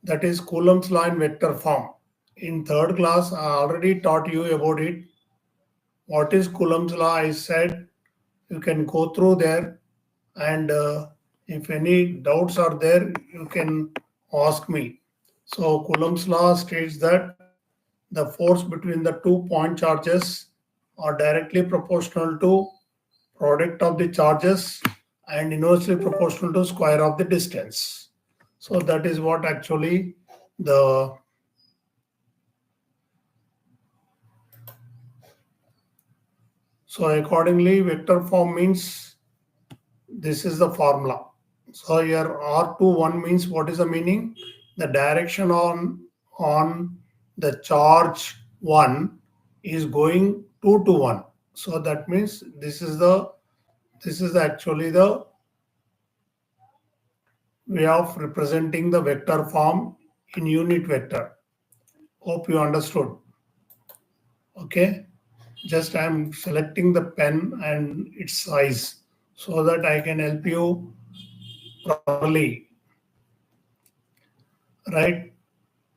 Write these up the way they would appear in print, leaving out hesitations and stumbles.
That is Coulomb's law in vector form. In third class, I already taught you about it. What is Coulomb's law? I said you can go through there, and if any doubts are there, you can ask me. So Coulomb's law states that the force between the 2 point charges are directly proportional to product of the charges and inversely proportional to square of the distance. So that is what actually the so accordingly vector form means this is the formula. So here R21 means what is the meaning? The direction on the charge 1 is going 2 to 1. So that means this is actually the way of representing the vector form in unit vector. Hope you understood. Okay. Just I am selecting the pen and its size so that I can help you properly. Right.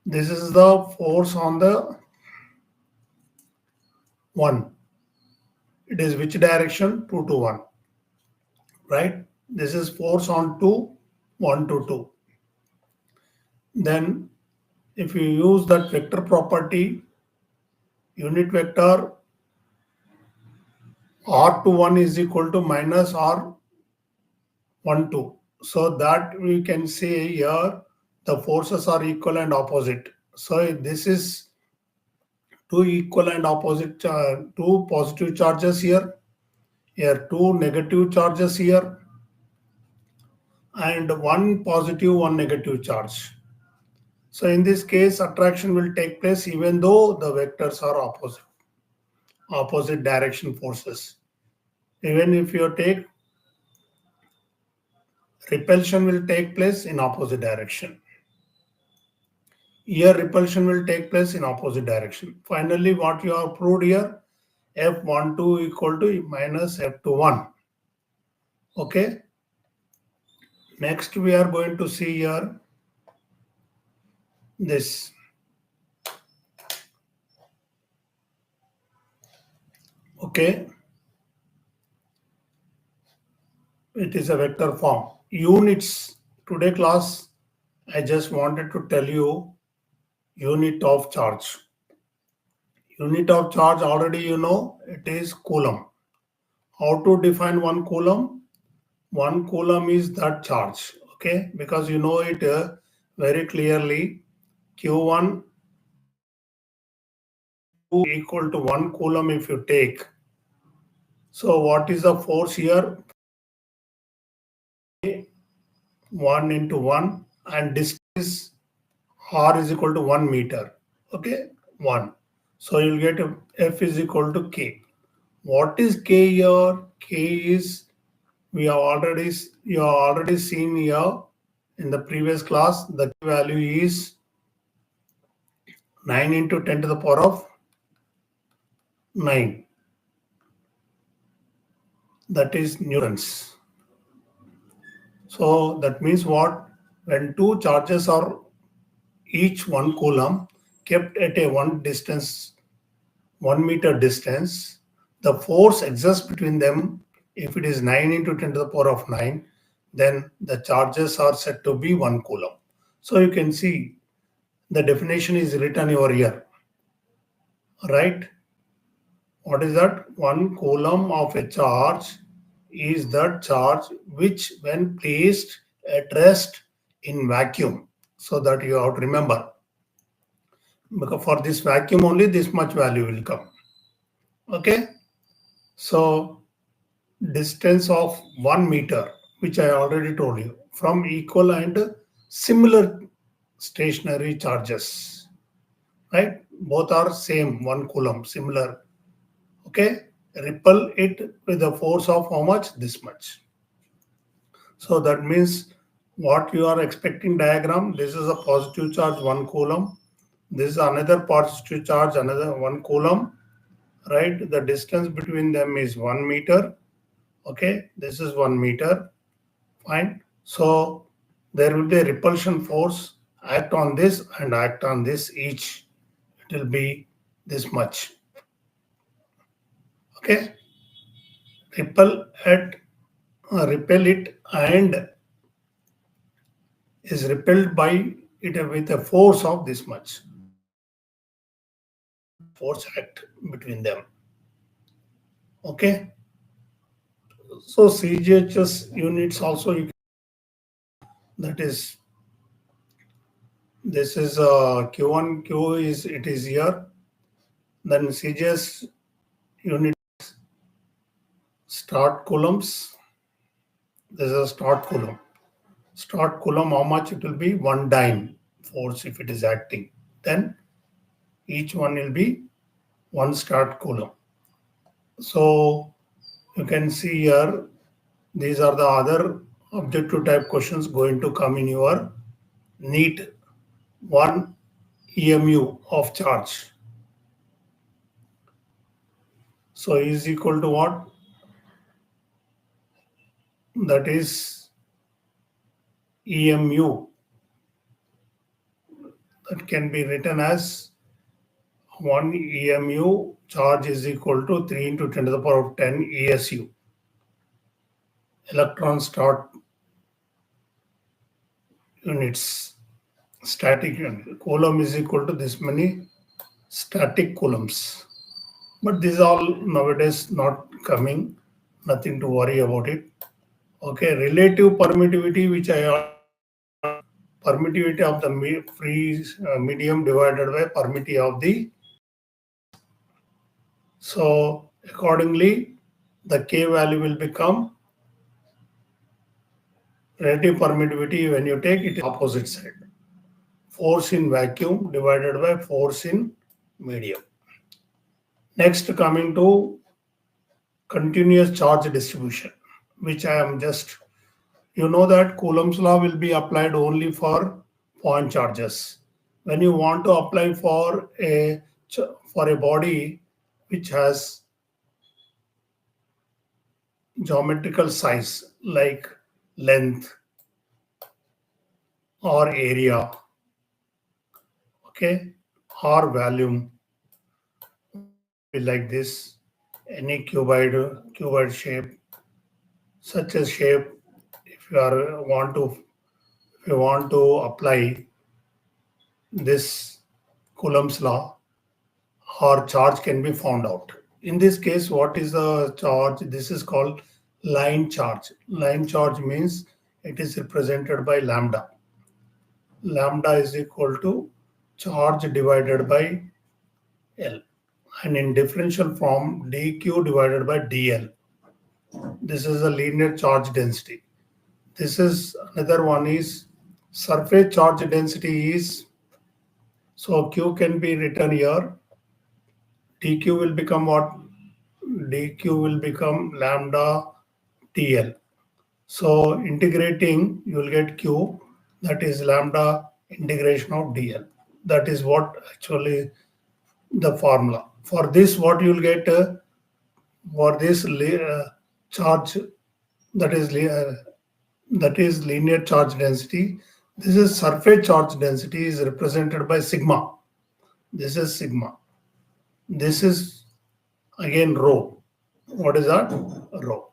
This is the force on the 1. It is which direction? 2 to 1. Right. This is force on 2, 1 to 2. Then if you use that vector property, unit vector R to 1 is equal to minus R1 2. So that we can say here the forces are equal and opposite. So this is two equal and opposite, two positive charges here two negative charges here, and one positive, one negative charge. So in this case, attraction will take place even though the vectors are opposite direction forces. Even if you take repulsion will take place in opposite direction. Here repulsion will take place in opposite direction. Finally, what you have proved here, F12 equal to minus F21. Okay. Next we are going to see here this. Okay. It is a vector form. Units. Today class, I just wanted to tell you unit of charge. Unit of charge already you know it is coulomb. How to define 1 coulomb? 1 coulomb is that charge. Okay, because you know it very clearly. Q1 Q2 equal to 1 coulomb if you take. So what is the force here? 1 into 1 and distance r is equal to 1 meter. Okay, 1. So you'll get F is equal to K. What is K here? K is you have already seen here in the previous class. The K value is 9 into 10 to the power of 9. That is newtons. So that means what? When two charges are each 1 coulomb kept at a 1 meter distance, the force exists between them. If it is 9 into 10 to the power of 9, then the charges are said to be 1 coulomb. So you can see the definition is written over here. Right? What is that? 1 coulomb of a charge is that charge which when placed at rest in vacuum. So that you have to remember. Because for this vacuum only this much value will come. Okay. So distance of 1 meter, which I already told you, from equal and similar stationary charges. Right? Both are same 1 coulomb, similar. Okay. Repel it with a force of how much? This much. So that means what you are expecting diagram, this is a positive charge 1 coulomb. This is another positive charge, another 1 coulomb. Right? The distance between them is 1 meter. Okay. This is 1 meter. Fine. So there will be a repulsion force act on this and act on this each. It will be this much. Okay, repel at repel it and is repelled by it with a force of this much. Force act between them. Okay, so CGHS units also that is this is Q1 Q is it is here. Then CGS unit start coulombs. This is a start coulomb. Start coulomb, how much it will be? 1 dyne force if it is acting. Then each one will be 1 start coulomb. So you can see here, these are the other objective type questions going to come in your Neet 1 EMU of charge. So is equal to what? That is EMU. That can be written as 1 EMU charge is equal to 3 into 10 to the power of 10 ESU. Electron start units. Static unit. Coulomb is equal to this many static coulombs. But these all nowadays not coming. Nothing to worry about it. Okay, relative permittivity, which I permittivity of the free medium divided by permittivity of the. So accordingly, the K value will become relative permittivity when you take it opposite side. Force in vacuum divided by force in medium. Next, coming to continuous charge distribution, which I am just, you know that Coulomb's law will be applied only for point charges. When you want to apply for a body which has geometrical size like length or area, okay, or volume, be like this, any cuboid shape, such a shape. If you are if you want to apply this Coulomb's law, or charge can be found out. In this case, what is the charge? This is called line charge. Line charge means it is represented by lambda. Lambda is equal to charge divided by L. And in differential form, dq divided by dl. This is a linear charge density. This is another one is surface charge density is, so q can be written here. dq will become what? dq will become lambda dl. So integrating, you will get q, that is lambda integration of dl. That is what actually the formula. For this, what you will get for this charge, that is that is linear charge density. This is surface charge density is represented by sigma. This is sigma. This is again rho. What is that? Rho.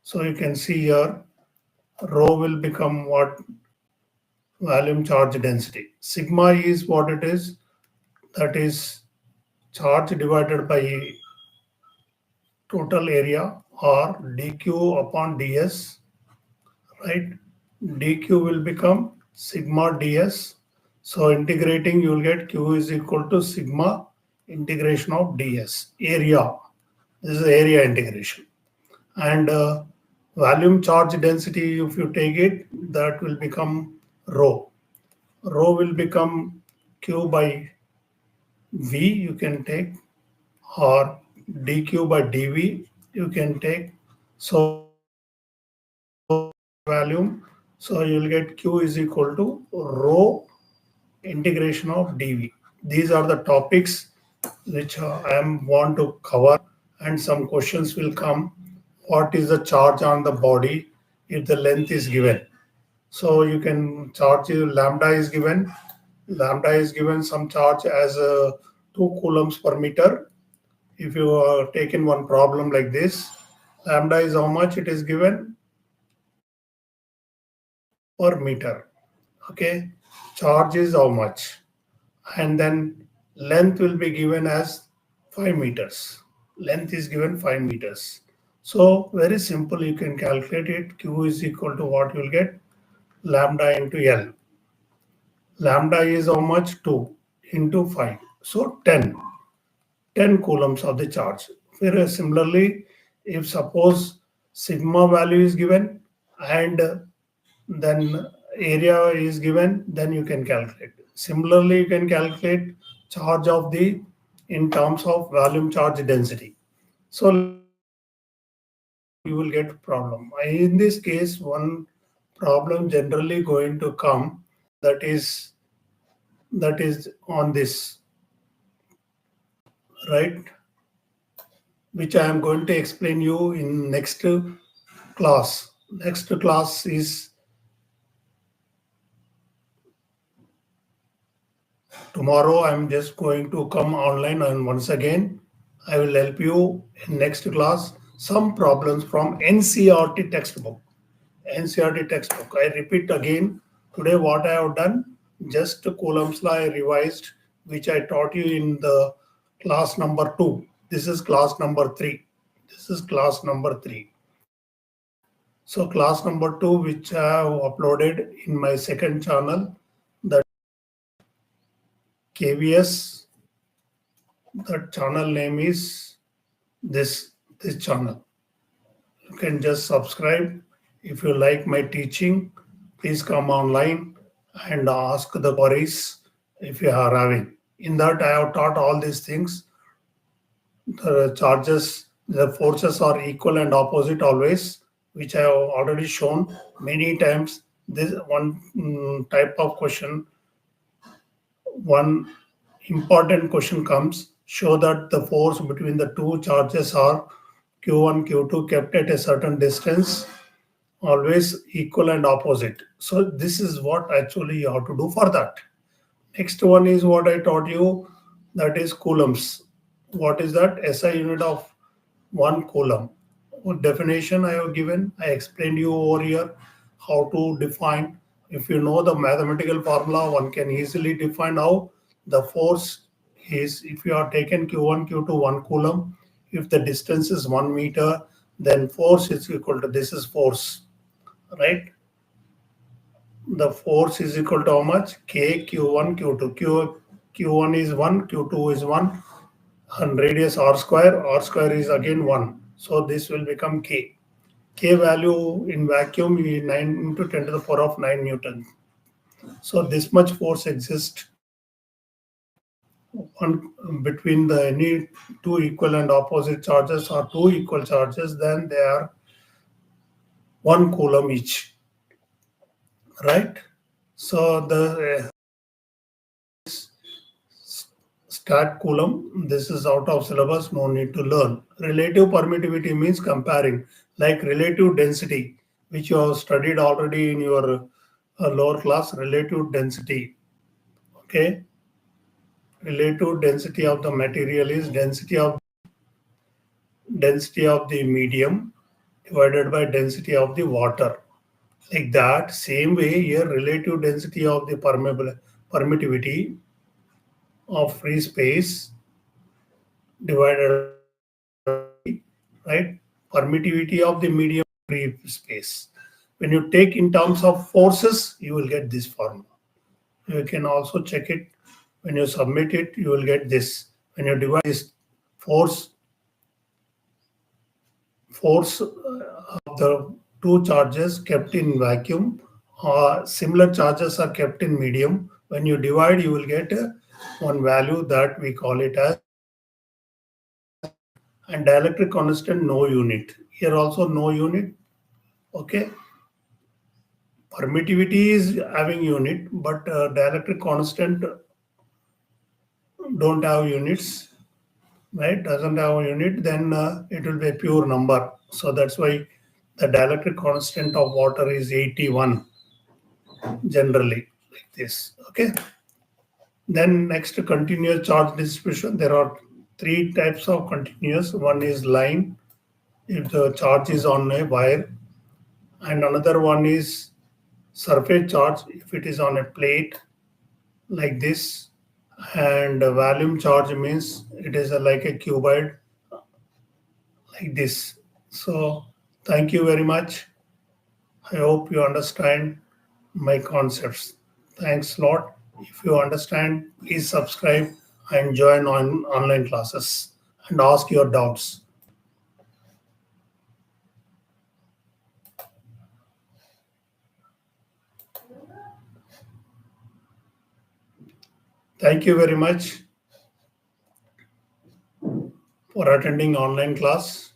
So you can see here, rho will become what? Volume charge density. Sigma is what it is. That is charge divided by total area or dq upon ds, right? dq will become sigma ds. So integrating, you will get q is equal to sigma integration of ds. Area. This is area integration. And volume charge density, if you take it, that will become rho. Rho will become q by v, you can take, or dq by dv, you can take. So volume, so you will get q is equal to rho integration of dv. These are the topics which I am want to cover, and some questions will come. What is the charge on the body if the length is given? So you can charge lambda is given. Lambda is given some charge as 2 coulombs per meter. If you taken one problem like this, lambda is how much it is given per meter. Okay, charge is how much, and then length will be given as 5 meters. Length is given 5 meters. So very simple, you can calculate it. Q is equal to what you will get, lambda into L. Lambda is how much, 2 into 5. So 10 coulombs of the charge. Very similarly, if suppose sigma value is given and then area is given, then you can calculate. Similarly, you can calculate charge of the in terms of volume charge density. So let's suppose you will get problem. In this case, one problem generally going to come, that is on this, right? Which I am going to explain you in next class. Next class is tomorrow. I'm just going to come online, and once again I will help you in next class some problems from NCRT textbook. NCRT textbook. I repeat again, today what I have done, just Coulomb's law I revised, which I taught you in the class number 2. This is class number 3. This is class number 3. So class number 2, which I have uploaded in my second channel, that KVS, the channel name is this channel. You can just subscribe. If you like my teaching, please come online and ask the queries if you are having. In that, I have taught all these things. The charges, the forces are equal and opposite always, which I have already shown many times. This one type of question, one important question comes, show that the force between the two charges are Q1, Q2 kept at a certain distance, always equal and opposite. So this is what actually you have to do for that. Next one is what I taught you, that is coulombs. What is that? SI unit of 1 coulomb. What definition I have given, I explained you over here how to define. If you know the mathematical formula, one can easily define how the force is. If you are taken Q1, Q2, 1 coulomb, if the distance is 1 meter, then force is equal to, this is force, right? The force is equal to how much? K Q1 Q2. Q1 is 1, Q2 is 1, and radius r square. R square is again 1. So this will become K. K value in vacuum is 9 into 10 to the power of 9 Newton. So this much force exists one between the any two equal and opposite charges or two equal charges, then they are 1 coulomb each, right? So the stat coulomb, this is out of syllabus, no need to learn. Relative permittivity means comparing, like relative density, which you have studied already in your lower class, relative density. Okay, relative density of the material is density of the medium divided by density of the water. Like that, same way here, relative density of the permittivity of free space divided right, permittivity of the medium free space. When you take in terms of forces, you will get this formula. You can also check it. When you submit it, you will get this. When you divide this force of the two charges kept in vacuum, similar charges are kept in medium. When you divide, you will get one value that we call it as, and dielectric constant no unit. Here also no unit. Okay, permittivity is having unit, but dielectric constant don't have units, right? Doesn't have a unit, then it will be a pure number. So that's why the dielectric constant of water is 81. generally like this. Okay. Then next, continuous charge distribution. There are three types of continuous. One is line, if the charge is on a wire, and another one is surface charge if it is on a plate like this, and volume charge means it is like a cuboid like this. So thank you very much. I hope you understand my concepts. Thanks a lot. If you understand, please subscribe and join on online classes and ask your doubts. Thank you very much for attending online class.